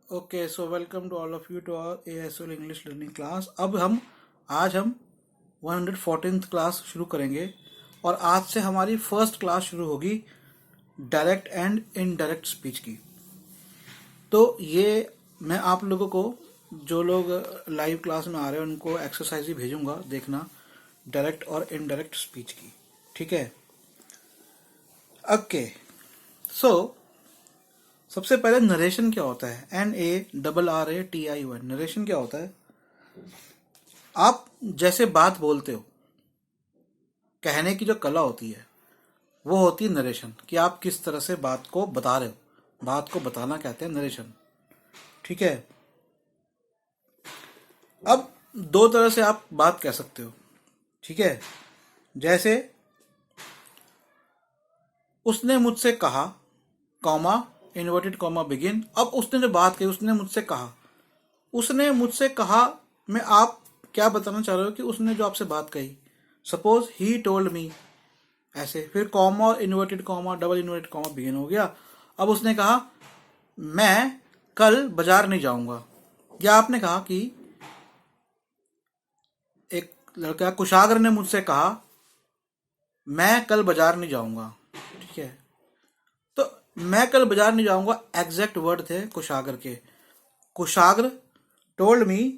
Okay, so welcome to all of you to our ASL English learning class. आज हम 114th class शुरू करेंगे और आज से हमारी फर्स्ट क्लास शुरू होगी डायरेक्ट एंड इनडायरेक्ट स्पीच की। तो ये मैं आप लोगों को, जो लोग लाइव क्लास में आ रहे हैं, उनको एक्सरसाइज ही भेजूंगा, देखना डायरेक्ट और इनडायरेक्ट स्पीच की। ठीक है, ओके। सो सबसे पहले नरेशन क्या होता है? NARRATION। नरेशन क्या होता है? आप जैसे बात बोलते हो, कहने की जो कला होती है वो होती है नरेशन, कि आप किस तरह से बात को बता रहे हो। बात को बताना कहते हैं नरेशन। ठीक है, अब दो तरह से आप बात कह सकते हो। ठीक है, जैसे उसने मुझसे कहा, कॉमा, इन्वर्टेड कॉमा बिगिन। अब उसने जो बात कही, उसने मुझसे कहा में आप क्या बताना चाह रहे हो कि उसने जो आपसे बात कही। सपोज ही टोल्ड मी, ऐसे, फिर कॉमा और inverted comma, double inverted comma begin हो गया। अब उसने कहा मैं कल बाजार नहीं जाऊंगा, या आपने कहा कि एक लड़का कुशाग्र ने मुझसे कहा मैं कल बाजार नहीं जाऊंगा। ठीक है, तो मैं कल बाजार नहीं जाऊंगा एग्जैक्ट वर्ड थे कुशाग्र के। Kushagra told me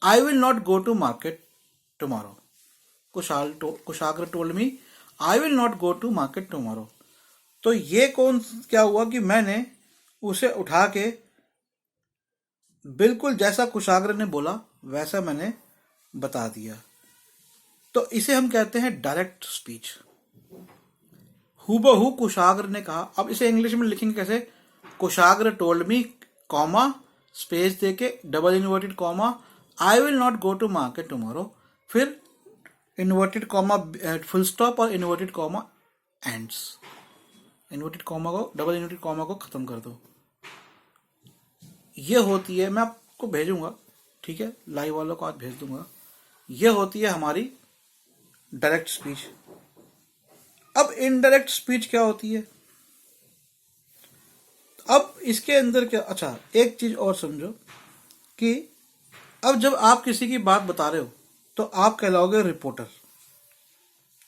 I will not go to market tomorrow. Kushagra told me I will not go to market tomorrow. तो ये क्या हुआ कि मैंने उसे उठा के बिल्कुल जैसा कुशाग्र ने बोला वैसा मैंने बता दिया। तो इसे हम कहते हैं डायरेक्ट स्पीच। हूबहू कुशाग्र ने कहा। अब इसे इंग्लिश में लिखेंगे कैसे? Kushagra told me, comma, space देके, double inverted comma, I will not go to market tomorrow, फिर इन्वर्टेड कॉमा, फुल स्टॉप और inverted comma ends. Inverted comma को, डबल इन्वर्टेड कॉमा को खत्म कर दो। ये होती है, मैं आपको भेजूंगा, ठीक है, लाइव वालों को आज भेज दूंगा। ये होती है हमारी डायरेक्ट स्पीच। अब इनडायरेक्ट स्पीच क्या होती है? अब इसके अंदर क्या, अच्छा एक चीज और समझो कि अब जब आप किसी की बात बता रहे हो तो आप कहलाओगे रिपोर्टर।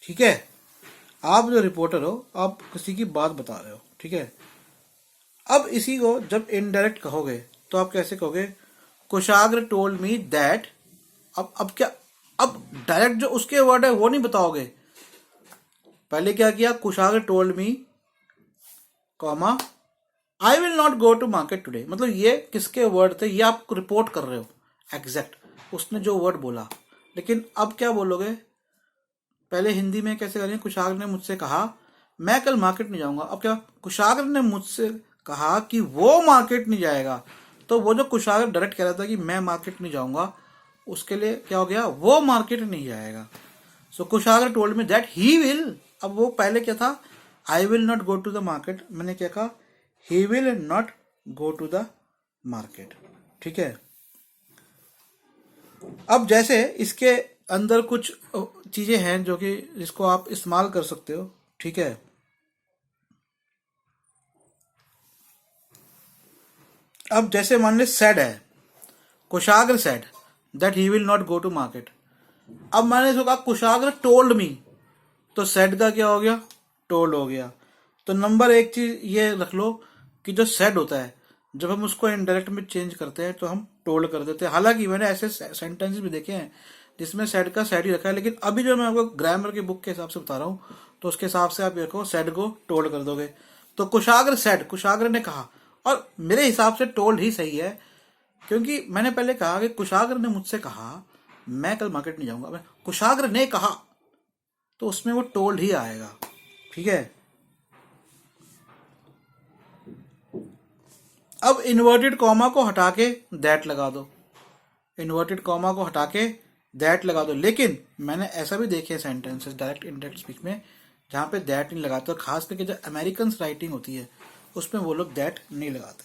ठीक है, आप जो रिपोर्टर हो, आप किसी की बात बता रहे हो। ठीक है, अब इसी को जब इनडायरेक्ट कहोगे तो आप कैसे कहोगे? कुशाग्र टोल्ड मी दैट। अब क्या, अब डायरेक्ट जो उसके वर्ड है वो नहीं बताओगे। पहले क्या किया? Kushagra told me, comma, I will not go to market today. मतलब ये किसके वर्ड थे, ये आप रिपोर्ट कर रहे हो एग्जैक्ट, उसने जो वर्ड बोला। लेकिन अब क्या बोलोगे? पहले हिंदी में कैसे करेंगे? कुशाग्र ने मुझसे कहा मैं कल मार्केट नहीं जाऊंगा। अब क्या? कुशाग्र ने मुझसे कहा कि वो मार्केट नहीं जाएगा। तो वो जो कुशाग्र डायरेक्ट कह रहा था कि मैं मार्केट नहीं जाऊंगा, उसके लिए क्या हो गया? वो मार्केट नहीं जाएगा। So Kushagra told me that he will. अब वो पहले क्या था? I will not go to the market. मैंने क्या कहा? He will not go to the market. ठीक है, अब जैसे इसके अंदर कुछ चीजें हैं जो कि जिसको आप इस्तेमाल कर सकते हो। ठीक है, अब जैसे मान ली सेड है, Kushagra said that he will not go to market. अब मैंने इसको कहा कुशाग्र टोल्ड मी, तो सेड का क्या हो गया? टोल्ड हो गया। तो नंबर एक चीज ये रख लो कि जो सेड होता है, जब हम उसको इनडायरेक्ट में चेंज करते हैं तो हम टोल्ड कर देते हैं। हालांकि मैंने ऐसे सेंटेंसेस भी देखे हैं जिसमें सेड का सेड ही रखा है, लेकिन अभी जो मैं आपको ग्रामर की बुक के हिसाब से बता रहा हूँ तो उसके हिसाब से आप देखो सेड को टोल्ड कर दोगे। तो कुशाग्र सेड, कुशाग्र ने कहा, और मेरे हिसाब से टोल्ड ही सही है, क्योंकि मैंने पहले कहा कि कुशाग्र ने मुझसे कहा मैं कल मार्केट नहीं जाऊंगा। कुशाग्र ने कहा तो उसमें वो टोल्ड ही आएगा। ठीक है, अब इन्वर्टेड कॉमा को हटा के दैट लगा दो। इन्वर्टेड कॉमा को हटा के दैट लगा दो। लेकिन मैंने ऐसा भी देखे सेंटेंसेस डायरेक्ट इनडायरेक्ट स्पीच में जहां पे दैट नहीं लगाते, और खास करके जो अमेरिकन राइटिंग होती है उसमें वो लोग दैट नहीं लगाते।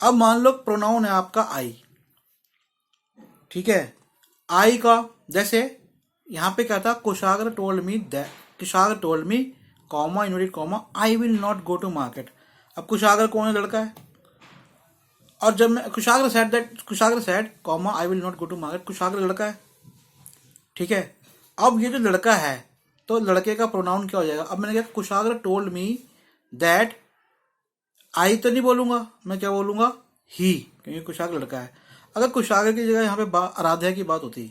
अब मान लो प्रोनाउन है आपका आई। ठीक है, आई का जैसे यहां पे क्या था? Kushagra told me that, Kushagra told me, comma, inverted comma, I will not go to market. अब कुशागर कौन है? लड़का है। और जब मैं Kushagar said comma I will not go to market, Kushagar लड़का है, ठीक है। अब ये जो लड़का है तो लड़के का प्रोनाउन क्या हो जाएगा? अब मैंने कहा कुशागर टोल्ड मी दैट, आई तो नहीं बोलूंगा, मैं क्या बोलूंगा? ही, क्योंकि कुशागर लड़का है। अगर कुशागर की जगह यहाँ पे आराध्या की बात होती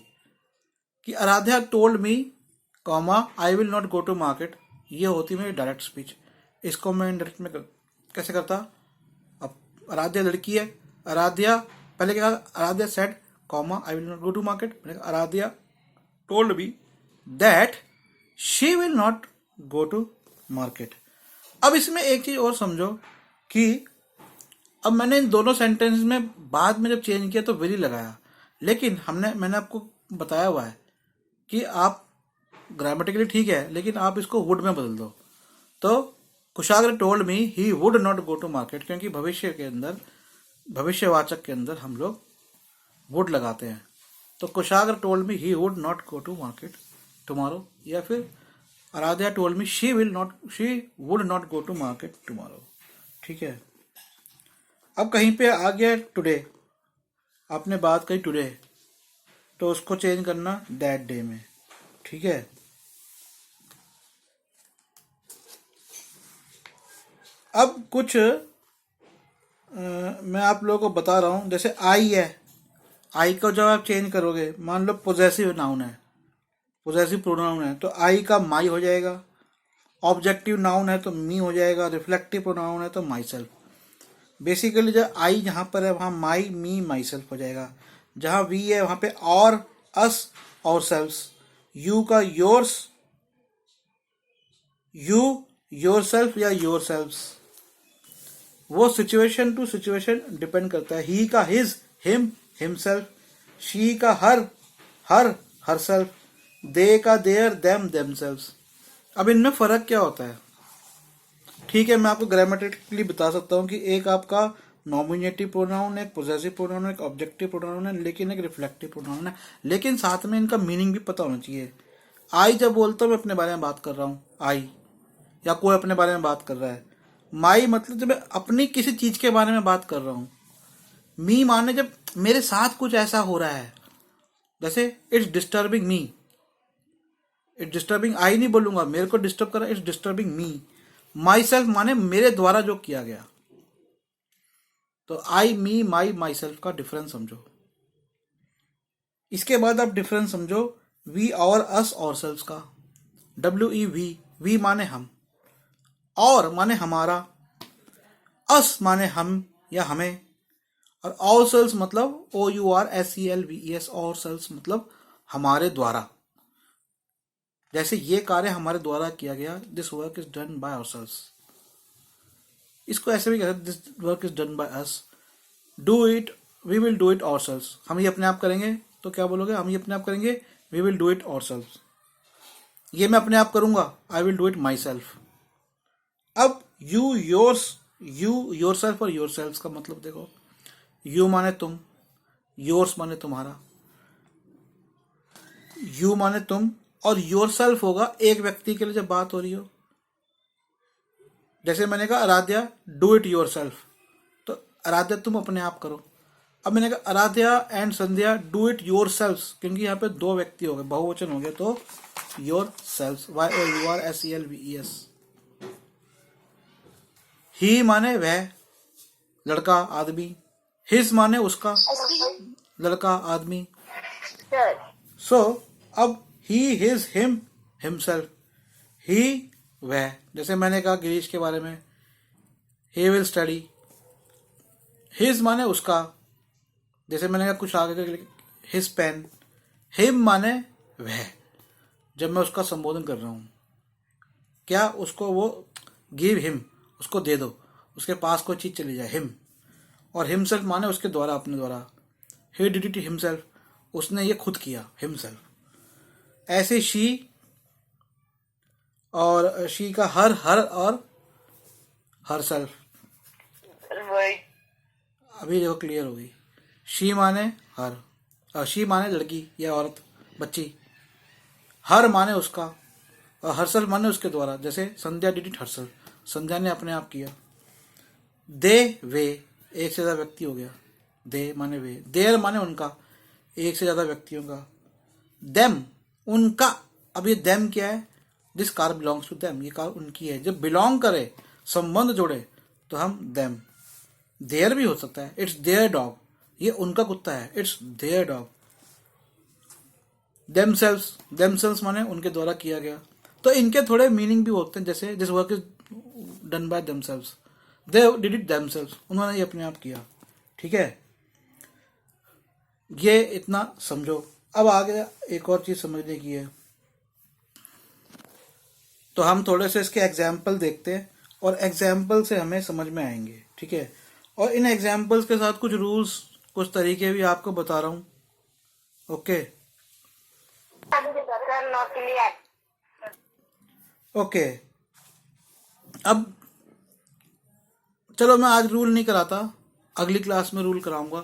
कि Aradhya told me comma I will not go to market, ये होती मेरी डायरेक्ट स्पीच। इसको मैं इनडायरेक्ट में कैसे करता? अब आराध्या लड़की है, आराध्या पहले क्या कहा? Aradhya said comma I will not go to market, मैंने कहा Aradhya told me that she will not go to market. अब इसमें एक चीज और समझो कि अब मैंने इन दोनों सेंटेंस में बाद में जब चेंज किया तो विल लगाया, लेकिन मैंने आपको बताया हुआ है कि आप ग्रामेटिकली ठीक है, लेकिन आप इसको वुड में बदल दो। तो Kushagra told me he would not go to market, क्योंकि भविष्य के अंदर, भविष्यवाचक के अंदर हम लोग वुड लगाते हैं। तो Kushagra told me he would not go to market tomorrow, या फिर Aradhya told me she would not go to market tomorrow, ठीक है। अब कहीं पे आ गया टुडे, आपने बात कही टुडे, तो उसको चेंज करना दैट डे में, ठीक है। अब कुछ मैं आप लोगों को बता रहा हूं, जैसे आई है, आई को जब आप चेंज करोगे, मान लो पोजेसिव नाउन है, पोजेसिव प्रोनाउन है, तो आई का माई हो जाएगा। ऑब्जेक्टिव नाउन है तो मी हो जाएगा। रिफ्लेक्टिव प्रोनाउन है तो माई सेल्फ। बेसिकली जब आई जहां पर है वहां माई, मी, माई सेल्फ हो जाएगा। जहां वी है वहां पे और, अस, और सेल्फ्स। यू का योर्स, यू, योर सेल्फ या योर सेल्फ्स, वो सिचुएशन टू सिचुएशन डिपेंड करता है। ही का हिज, हिम, हिमसेल्फ। शी का हर, हर सेल्फ। दे का देयर, देम, देमसेल्व्स। अब इनमें फर्क क्या होता है? ठीक है, मैं आपको ग्रामेटिकली बता सकता हूं कि एक आपका नॉमिनेटिव प्रोनाउन है, एक पोजेसिव प्रोनाउन है, एक ऑब्जेक्टिव प्रोनाउन है, लेकिन एक रिफ्लेक्टिव प्रोनाउन है। लेकिन साथ में इनका मीनिंग भी पता होना चाहिए। आई जब बोलता हूं मैं अपने बारे में बात कर रहा हूं, आई, या कोई अपने बारे में बात कर रहा है। माई मतलब जब मैं अपनी किसी चीज के बारे में बात कर रहा हूं। मी माने जब मेरे साथ कुछ ऐसा हो रहा है, जैसे it's disturbing me, it's disturbing, I नहीं बोलूंगा, मेरे को डिस्टर्ब कर रहा है, it's disturbing me. Myself माने मेरे द्वारा जो किया गया। तो आई, मी, माई, माई सेल्फ का डिफरेंस समझो। इसके बाद आप डिफरेंस समझो वी और अस और सेल्फ का। WE, वी माने हम, और माने हमारा, अस माने हम या हमें, और ऑल सेल्स मतलब OURSELVES, और सेल्स मतलब हमारे द्वारा। जैसे ये कार्य हमारे द्वारा किया गया, this work is done by ourselves. इसको ऐसे भी कहते हैं, this work is done by us. Do it, we will do it ourselves. हम ये अपने आप करेंगे, तो क्या बोलोगे? हम ये अपने आप करेंगे, we will do it ourselves. ये मैं अपने आप करूंगा, I will do it myself. अब यू, योर सेल्फ और योर सेल्फ का मतलब देखो। यू माने तुम, योर्स माने तुम्हारा, यू माने तुम, और योर सेल्फ होगा एक व्यक्ति के लिए जब बात हो रही हो। जैसे मैंने कहा Aradhya do it yourself, तो आराध्या तुम अपने आप करो। अब मैंने कहा Aradhya and Sandhya do it yourself, क्योंकि यहाँ पे दो व्यक्ति हो गए, बहुवचन हो गया, तो योर सेल्फ, YOURSELVES। ही माने वह, लड़का, आदमी। हिज माने उसका, लड़का, आदमी। सो अब ही, हिज, हिम, हिमसेल्फ। ही वह, जैसे मैंने कहा गिरीश के बारे में, ही विल स्टडी। हिज माने उसका, जैसे मैंने कहा कुछ आगे हिज पेन। हिम माने वह, जब मैं उसका संबोधन कर रहा हूं, क्या उसको वो, गिव हिम, उसको दे दो, उसके पास कोई चीज चली जाए, हिम। और हिमसेल्फ माने उसके द्वारा, अपने द्वारा। ही डिड इट हिमसेल्फ, उसने ये खुद किया, हिमसेल्फ। ऐसे शी, और शी का हर और हर सेल्फ। अभी देखो क्लियर हो गई। शी माने हर, और शी माने लड़की या औरत, बच्ची। हर माने उसका, और हर सेल्फ माने उसके द्वारा। जैसे संध्या डिड इट हरसेल्फ, संध्या ने अपने आप किया। दे वे, एक से ज्यादा व्यक्ति हो गया, दे माने वे, देयर माने उनका, एक से ज्यादा व्यक्तियों का, देम उनका, अब ये देम क्या है, this car belongs to them, ये कार उनकी है, जब बिलोंग करे संबंध जोड़े तो हम देम, देयर भी हो सकता है, इट्स देयर डॉग, ये उनका कुत्ता है, इट्स देयर डॉग, देमसेल्व्स माने उनके द्वारा किया गया, तो इनके थोड़े मीनिंग भी होते हैं, जैसे this work is done by themselves, they did it themselves, उन्होंने ये अपने आप किया, ठीक है। ये इतना समझो। अब आगे एक और चीज समझने की है, तो हम थोड़े से इसके एग्जाम्पल देखते हैं और एग्जाम्पल से हमें समझ में आएंगे, ठीक है। और इन एग्जाम्पल्स के साथ कुछ रूल्स, कुछ तरीके भी आपको बता रहा हूँ, ओके ओके। अब चलो मैं आज रूल नहीं कराता, अगली क्लास में रूल कराऊंगा,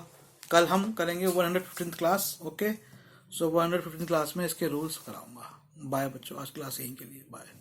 कल हम करेंगे 115th क्लास, ओके। सो 115th क्लास में इसके रूल्स कराऊंगा। बाय बच्चों, आज क्लास यहीं के लिए बाय।